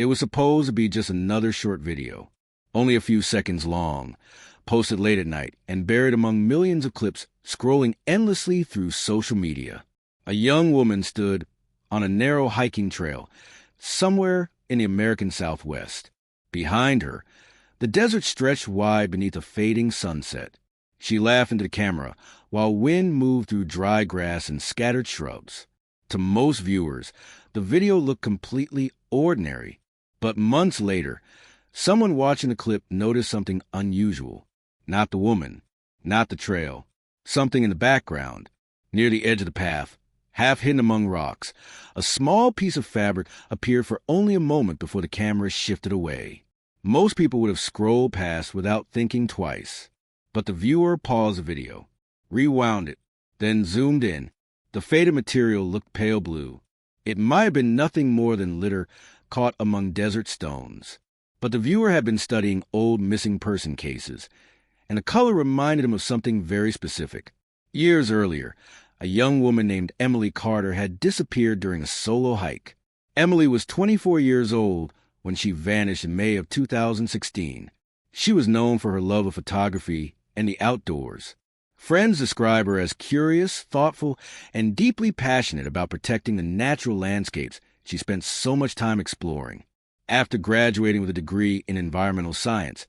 It was supposed to be just another short video, only a few seconds long, posted late at night and buried among millions of clips scrolling endlessly through social media. A young woman stood on a narrow hiking trail somewhere in the American Southwest. Behind her, the desert stretched wide beneath a fading sunset. She laughed into the camera while wind moved through dry grass and scattered shrubs. To most viewers, the video looked completely ordinary. But months later, someone watching the clip noticed something unusual. Not the woman, not the trail. Something in the background, near the edge of the path, half hidden among rocks. A small piece of fabric appeared for only a moment before the camera shifted away. Most people would have scrolled past without thinking twice. But the viewer paused the video, rewound it, then zoomed in. The faded material looked pale blue. It might have been nothing more than litter caught among desert stones. But the viewer had been studying old missing person cases, and the color reminded him of something very specific. Years earlier, a young woman named Emily Carter had disappeared during a solo hike. Emily was 24 years old when she vanished in May of 2016. She was known for her love of photography and the outdoors. Friends describe her as curious, thoughtful, and deeply passionate about protecting the natural landscapes she spent so much time exploring. After graduating with a degree in environmental science,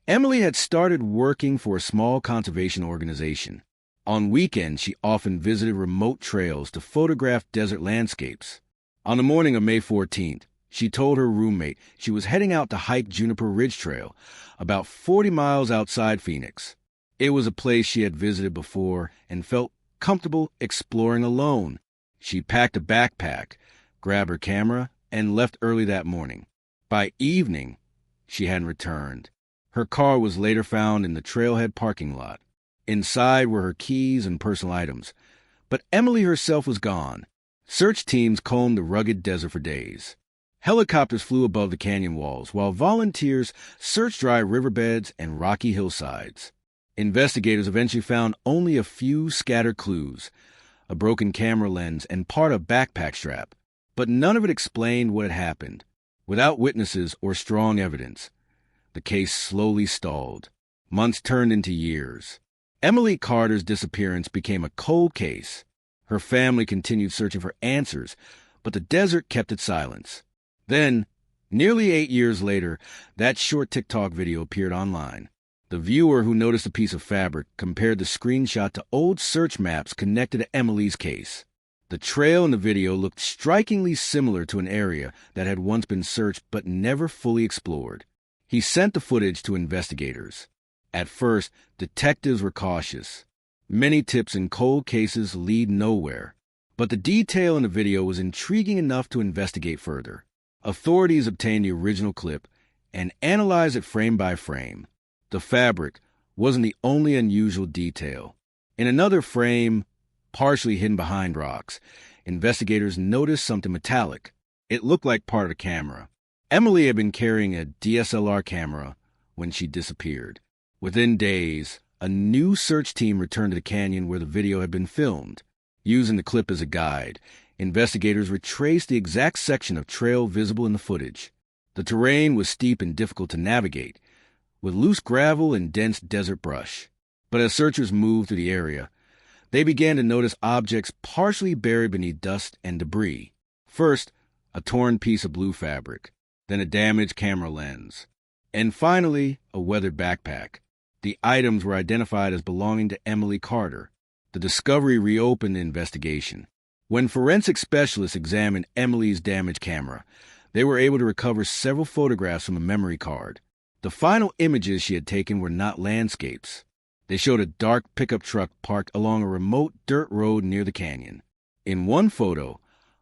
Emily had started working for a small conservation organization. On weekends, she often visited remote trails to photograph desert landscapes. On the morning of May 14th, she told her roommate she was heading out to hike Juniper Ridge Trail, about 40 miles outside Phoenix. It was a place she had visited before and felt comfortable exploring alone. She packed a backpack, grabbed her camera, and left early that morning. By evening, she hadn't returned. Her car was later found in the trailhead parking lot. Inside were her keys and personal items. But Emily herself was gone. Search teams combed the rugged desert for days. Helicopters flew above the canyon walls, while volunteers searched dry riverbeds and rocky hillsides. Investigators eventually found only a few scattered clues, a broken camera lens and part of a backpack strap. But none of it explained what had happened. Without witnesses or strong evidence, the case slowly stalled. Months turned into years. Emily Carter's disappearance became a cold case. Her family continued searching for answers, but the desert kept its silence. Then, nearly 8 years later, that short TikTok video appeared online. The viewer who noticed a piece of fabric compared the screenshot to old search maps connected to Emily's case. The trail in the video looked strikingly similar to an area that had once been searched but never fully explored. He sent the footage to investigators. At first, detectives were cautious. Many tips in cold cases lead nowhere. But the detail in the video was intriguing enough to investigate further. Authorities obtained the original clip and analyzed it frame by frame. The fabric wasn't the only unusual detail. In another frame, partially hidden behind rocks, investigators noticed something metallic. It looked like part of the camera. Emily had been carrying a DSLR camera when she disappeared. Within days, a new search team returned to the canyon where the video had been filmed. Using the clip as a guide, investigators retraced the exact section of trail visible in the footage. The terrain was steep and difficult to navigate, with loose gravel and dense desert brush. But as searchers moved through the area, they began to notice objects partially buried beneath dust and debris. First, a torn piece of blue fabric, then a damaged camera lens, and finally, a weathered backpack. The items were identified as belonging to Emily Carter. The discovery reopened the investigation. When forensic specialists examined Emily's damaged camera, they were able to recover several photographs from a memory card. The final images she had taken were not landscapes. They showed a dark pickup truck parked along a remote dirt road near the canyon. In one photo,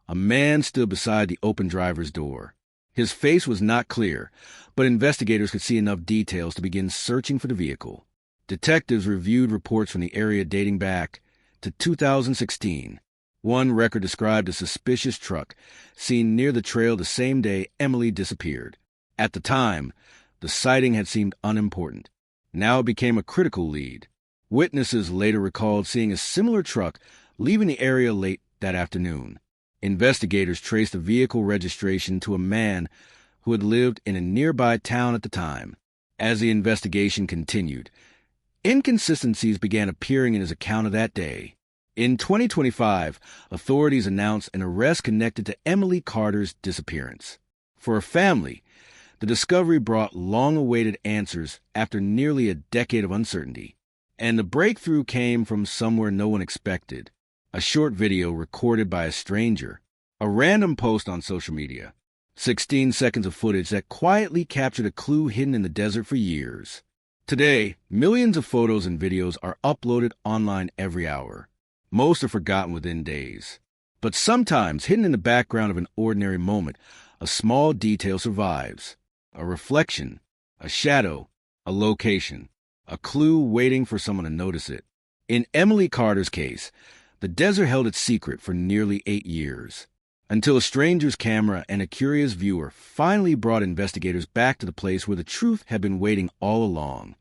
a man stood beside the open driver's door. His face was not clear, but investigators could see enough details to begin searching for the vehicle. Detectives reviewed reports from the area dating back to 2016. One record described a suspicious truck seen near the trail the same day Emily disappeared. At the time, the sighting had seemed unimportant. Now it became a critical lead. Witnesses later recalled seeing a similar truck leaving the area late that afternoon. Investigators traced the vehicle registration to a man who had lived in a nearby town at the time. As the investigation continued, inconsistencies began appearing in his account of that day. In 2025, authorities announced an arrest connected to Emily Carter's disappearance. For her family, the discovery brought long-awaited answers after nearly a decade of uncertainty. And the breakthrough came from somewhere no one expected. A short video recorded by a stranger. A random post on social media. 16 seconds of footage that quietly captured a clue hidden in the desert for years. Today, millions of photos and videos are uploaded online every hour. Most are forgotten within days. But sometimes, hidden in the background of an ordinary moment, a small detail survives. A reflection, a shadow, a location, a clue waiting for someone to notice it. In Emily Carter's case, the desert held its secret for nearly 8 years, until a stranger's camera and a curious viewer finally brought investigators back to the place where the truth had been waiting all along.